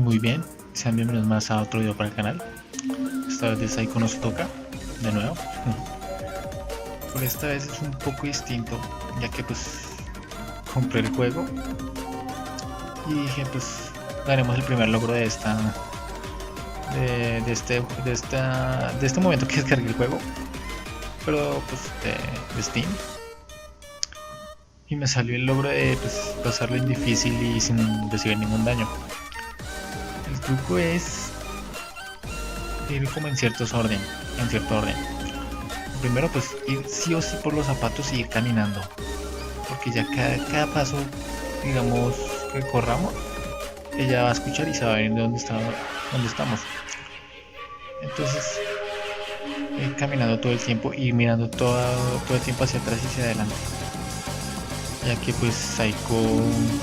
Muy bien, sean bienvenidos más a otro video para el canal. Esta vez de Psycho nos toca, de nuevo. Por esta vez es un poco distinto, ya que pues compré el juego y dije pues daremos el primer logro de este momento que descargué el juego, pero pues de Steam. Y me salió el logro de pues, pasarlo en difícil y sin recibir ningún daño. El truco es ir como en cierto orden. Primero pues ir sí o sí por los zapatos y ir caminando, porque ya cada paso, digamos, que corramos, ella va a escuchar y se va a ver de dónde estamos. Entonces ir caminando todo el tiempo y mirando todo el tiempo hacia atrás y hacia adelante, ya que pues Psycho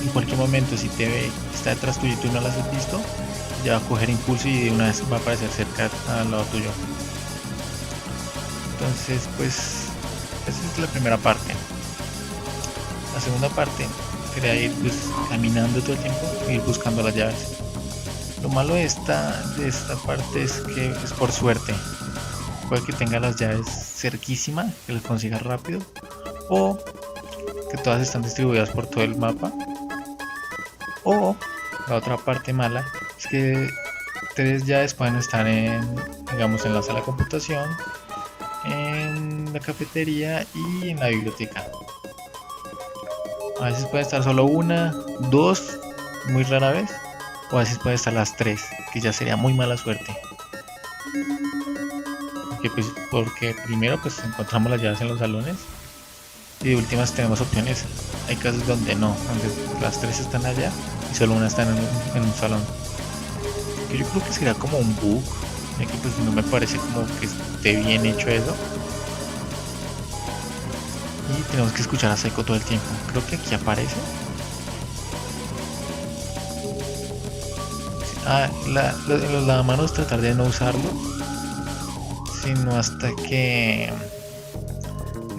en cualquier momento, si te ve, está detrás tuyo y tú no las has visto, ya va a coger impulso y de una vez va a aparecer cerca al lado tuyo. Entonces pues esa es la primera parte. La segunda parte sería ir pues caminando todo el tiempo e ir buscando las llaves. Lo malo de esta parte es que es por suerte. Puede que tenga las llaves cerquísima, que las consigas rápido, o que todas están distribuidas por todo el mapa, o la otra parte mala es que 3 llaves pueden estar digamos, en la sala de computación, en la cafetería y en la biblioteca. A veces puede estar solo una, 2, muy rara vez, o a veces puede estar las 3, que ya sería muy mala suerte. Porque primero pues encontramos las llaves en los salones y de últimas tenemos opciones. Hay casos donde no, donde las 3 están allá y solo una está en un salón. Que yo creo que sería como un bug, ya que pues no me parece como que esté bien hecho eso. Y tenemos que escuchar a Psycho todo el tiempo. Creo que aquí aparece. Los lavamanos tratar de no usarlo, sino hasta que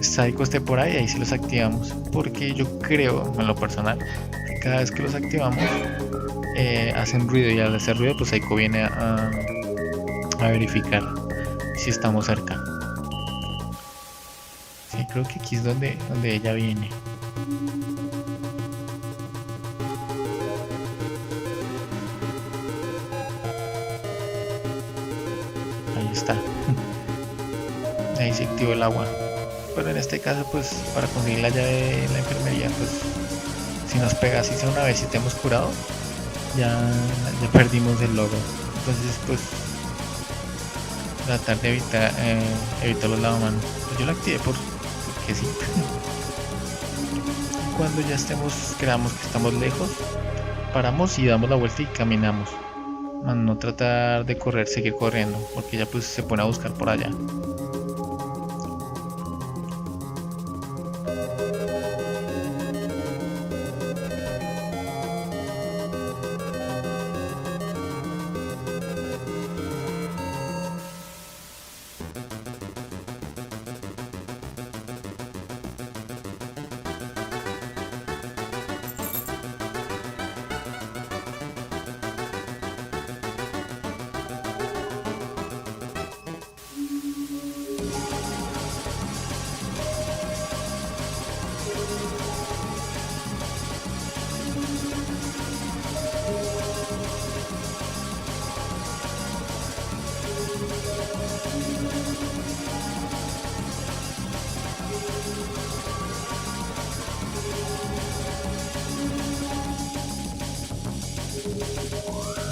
Psycho esté por ahí sí los activamos, porque yo creo, en lo personal, que cada vez que los activamos hacen ruido, y al hacer ruido pues Psycho viene a verificar si estamos cerca. Sí, creo que aquí es donde ella viene. Ahí está. Ahí se activó el agua. Pero en este caso pues para conseguir la llave en la enfermería, pues si nos pega así sea una vez y te hemos curado, ya perdimos el logro. Entonces pues tratar de evitar los lavamanos. Pues yo lo activé porque sí. Cuando ya creamos que estamos lejos, paramos y damos la vuelta y caminamos. No tratar de seguir corriendo, porque ya pues se pone a buscar por allá.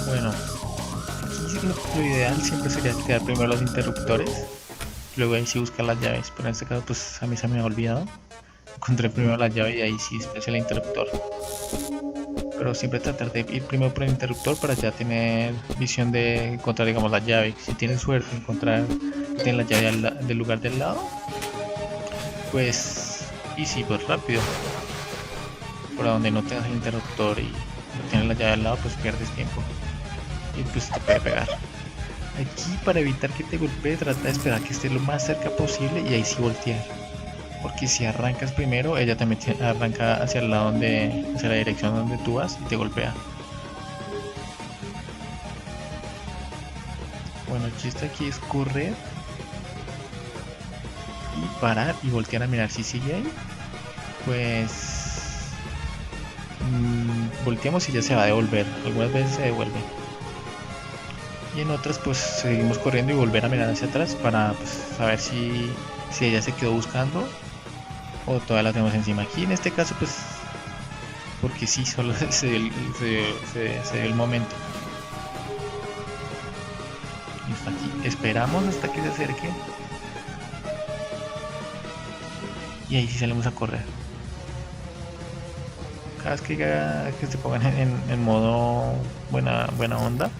Bueno, aquí lo ideal siempre sería activar primero los interruptores, luego ahí sí buscar las llaves, pero en este caso pues a mí se me ha olvidado. Encontré primero la llave y ahí sí es el interruptor, pero siempre tratar de ir primero por el interruptor para ya tener visión de encontrar, digamos, la llave. Si tienes suerte tienen la llave del lugar del lado, pues y sí, pues rápido. Por donde no tengas el interruptor y no tienes la llave al lado, pues pierdes tiempo y pues te puede pegar. Aquí, para evitar que te golpee, trata de esperar que esté lo más cerca posible y ahí sí voltear, porque si arrancas primero, ella también arranca hacia el lado hacia la dirección donde tú vas y te golpea. Bueno, el chiste aquí es correr y parar y voltear a mirar. Si sigue ahí, pues volteamos y ya se va a devolver. Algunas veces se devuelve. Y en otras pues seguimos corriendo y volver a mirar hacia atrás para pues, saber si ella se quedó buscando o todavía la tenemos encima. Aquí en este caso pues porque sí, solo se dio el momento. Y está aquí. Esperamos hasta que se acerque. Y ahí sí salimos a correr. Cada vez que se pongan en modo buena onda,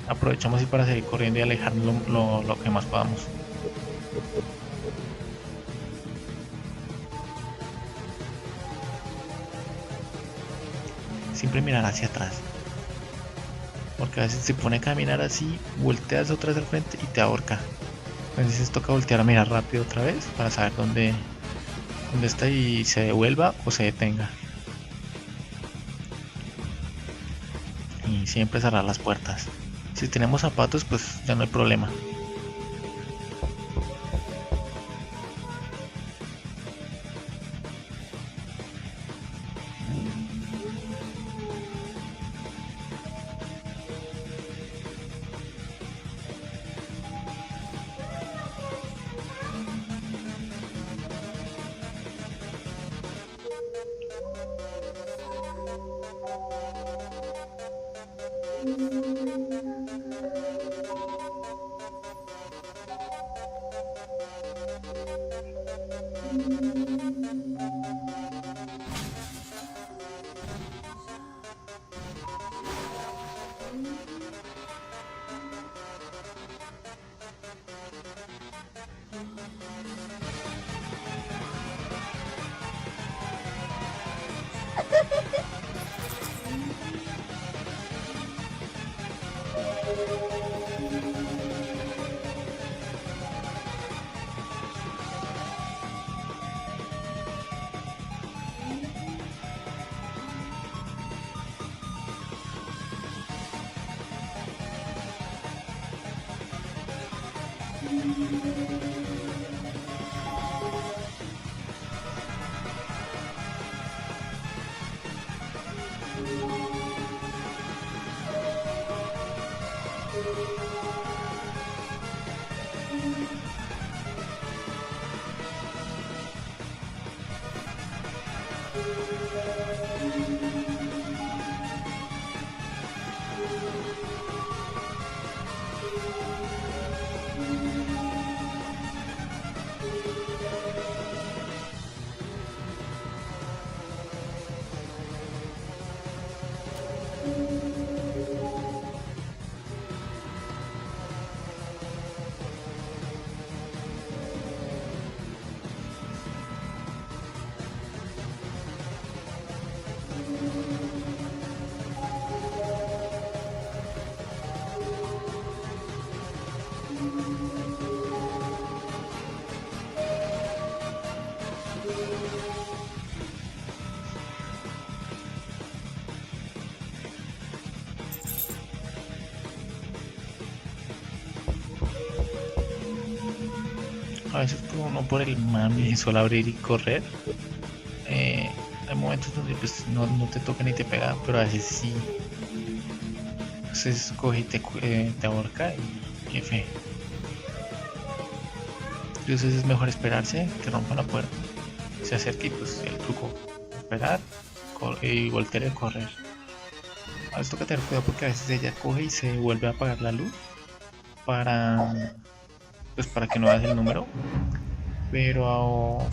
aprovechamos y para seguir corriendo y alejarnos lo que más podamos. Siempre mirar hacia atrás, porque a veces se pone a caminar así, volteas otra vez al frente y te ahorca. Entonces toca voltear a mirar rápido otra vez para saber dónde está y se devuelva o se detenga. Y siempre cerrar las puertas. Si tenemos zapatos pues ya no hay problema. A veces uno por el mami suele abrir y correr. Hay momentos donde pues no te toca ni te pega, pero a veces sí. Entonces coge y te ahorca y F. Entonces es mejor esperarse que rompa la puerta, se acerque y pues el truco, esperar y voltear y correr. A veces toca tener cuidado porque a veces ella coge y se vuelve a apagar la luz para que no veas el número, pero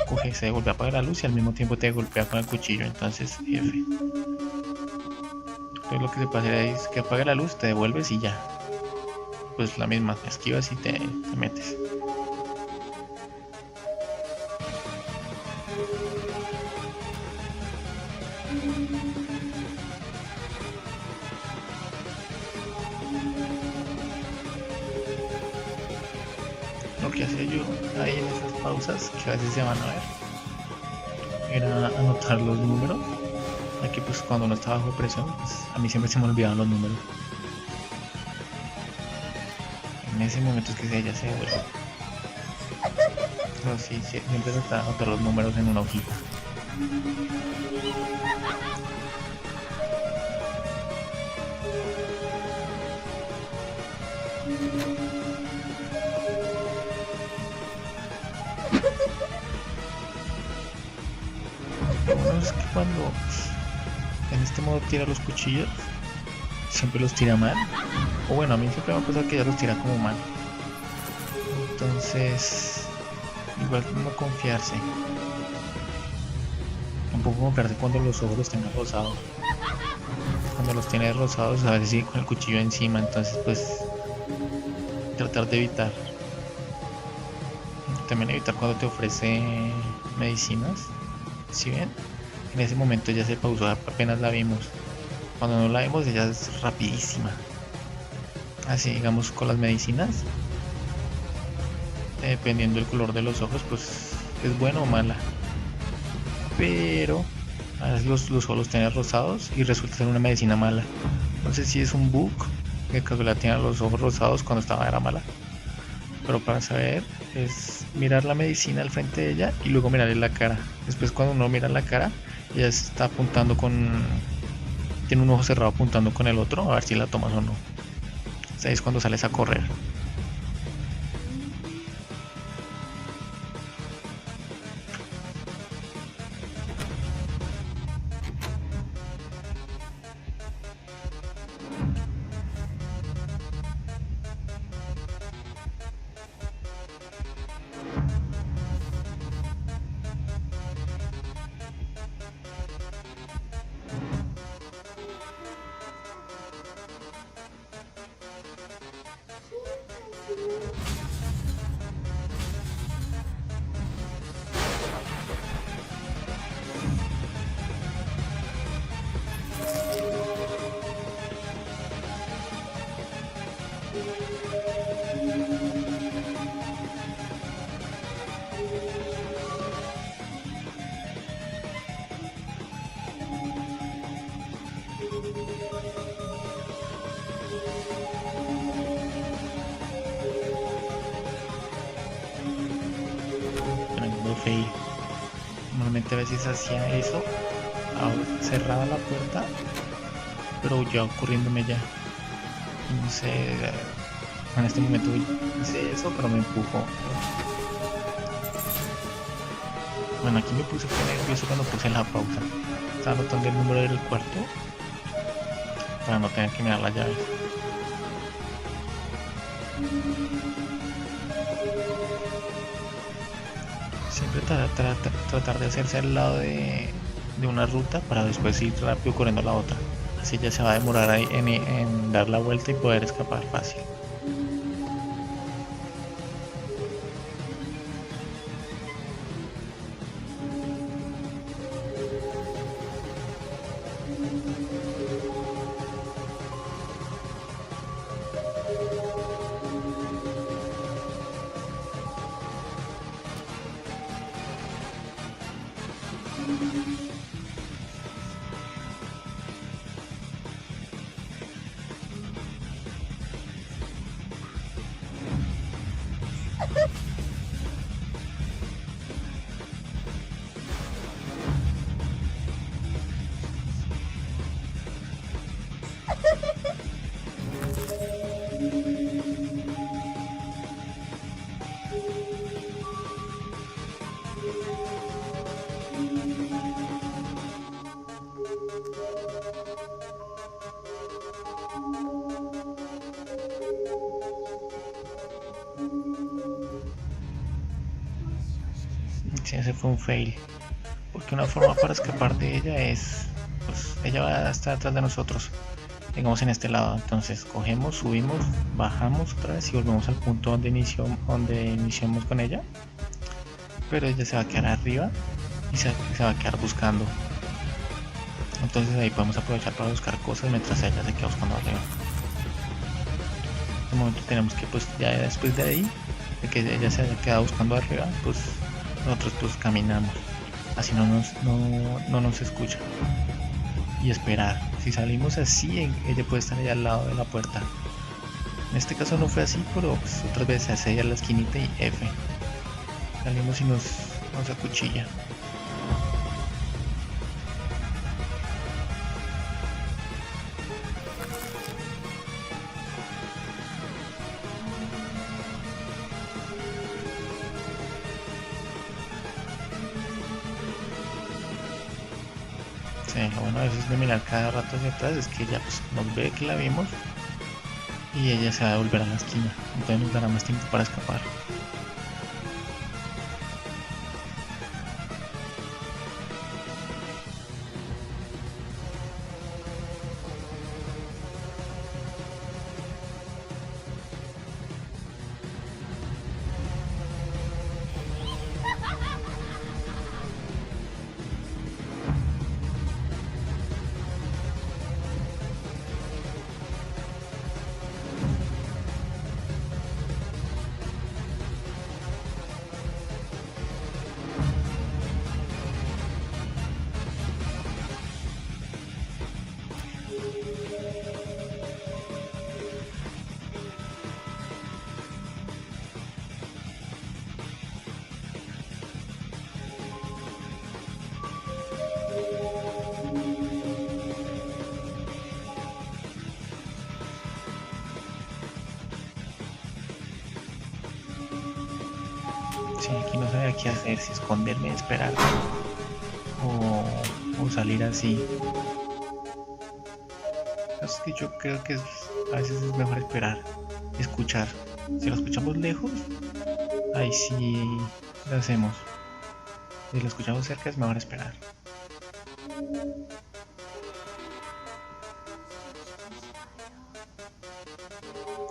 coge y se vuelve a apagar la luz y al mismo tiempo te golpea con el cuchillo, entonces F. Entonces lo que se pasa es que apague la luz, te devuelves y ya, pues la misma, esquivas y te metes. Lo que hacía yo ahí en esas pausas, que a veces se van a ver, era anotar los números. Aquí pues cuando uno está bajo presión, pues a mí siempre se me olvidaban los números. En ese momento es que ella se devuelve. No, sí, siempre trata de anotar los números en una hojita. Lo bueno es que cuando en este modo tira los cuchillos, siempre los tira mal. O bueno, a mí siempre me ha pasado que ella los tira como mal. Entonces, igual no confiarse. Tampoco confiarse cuando los ojos los tenga rosados. Cuando los tiene rosados, a veces sigue con el cuchillo encima. Entonces, pues, tratar de evitar. También evitar cuando te ofrece medicinas. Si ven, en ese momento ya se pausó, apenas la vimos. Cuando no la vemos, ella es rapidísima. Así, digamos, con las medicinas, dependiendo del color de los ojos, pues es buena o mala. Pero a veces los ojos los tiene rosados y resulta ser una medicina mala. No sé si es un bug que casualidad tiene los ojos rosados cuando era mala. Pero para saber es mirar la medicina al frente de ella y luego mirarle la cara. Después cuando uno mira la cara, ella está apuntando tiene un ojo cerrado apuntando con el otro a ver si la tomas o no. Ahí es cuando sales a correr. Fail. Normalmente a veces hacía eso, cerraba la puerta, pero ya ocurriéndome ya. No sé, en este momento hice eso, pero me empujó. Bueno, aquí me puse nervioso cuando puse la pausa. Estaba anotando el número del cuarto para no tener que mirar las llaves. Siempre tratar de hacerse al lado de una ruta para después ir rápido corriendo a la otra. Así ya se va a demorar ahí en dar la vuelta y poder escapar fácil. Sí, ese fue un fail. Porque una forma para escapar de ella es, pues ella va a estar atrás de nosotros, digamos en este lado. Entonces cogemos, subimos, bajamos otra vez y volvemos al punto donde iniciamos con ella. Pero ella se va a quedar arriba y se va a quedar buscando. Entonces ahí podemos aprovechar para buscar cosas mientras ella se queda buscando arriba. En este momento tenemos que, pues ya después de ahí, de que ella se haya quedado buscando arriba, pues nosotros pues caminamos, así no nos escucha, y esperar. Si salimos así, ella puede estar allá al lado de la puerta, En este caso no fue así, pero pues, otras veces hace ahí a la esquinita y F. Salimos y nos acuchilla. Sí, lo bueno a veces de mirar cada rato hacia atrás es que ella pues, nos ve que la vimos y ella se va a volver a la esquina, entonces nos dará más tiempo para escapar. Sí, aquí no sabía qué hacer, si esconderme, esperar o salir así. Es que yo creo que a veces es mejor esperar, escuchar. Si lo escuchamos lejos, ahí sí lo hacemos. Si lo escuchamos cerca es mejor esperar.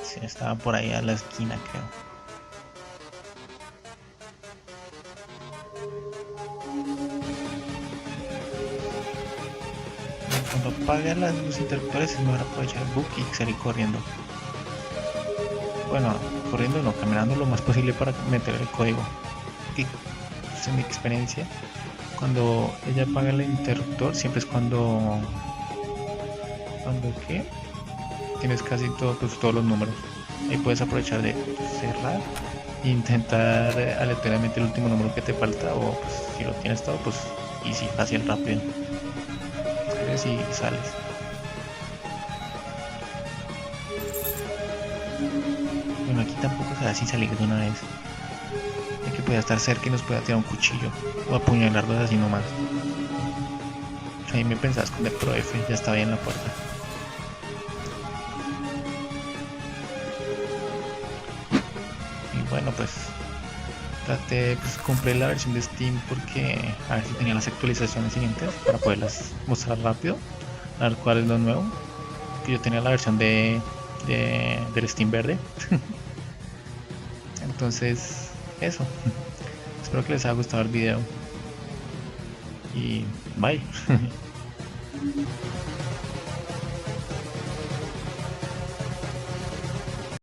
Sí, estaba por ahí a la esquina, creo. Cuando apaga las luces interruptores es mejor aprovechar el bug y salir corriendo. Bueno, corriendo no, caminando lo más posible para meter el código. Que, pues, en mi experiencia, cuando ella apaga el interruptor siempre es cuando ¿qué? Tienes casi todo, pues, todos los números. Ahí puedes aprovechar de cerrar e intentar aleatoriamente el último número que te falta, o pues, si lo tienes todo, pues easy, fácil, rápido. Sales y sales. Bueno, aquí tampoco se da así salir de una vez. Hay que pueda estar cerca y nos pueda tirar un cuchillo o apuñalarlos así nomás. Ahí me pensaba esconder, pero F ya estaba ahí en la puerta. Y bueno, pues traté, pues compré la versión de Steam porque a ver si tenía las actualizaciones siguientes para poderlas mostrar rápido, a ver cuál es lo nuevo. Que yo tenía la versión del Steam verde. Entonces, eso. Espero que les haya gustado el video y bye.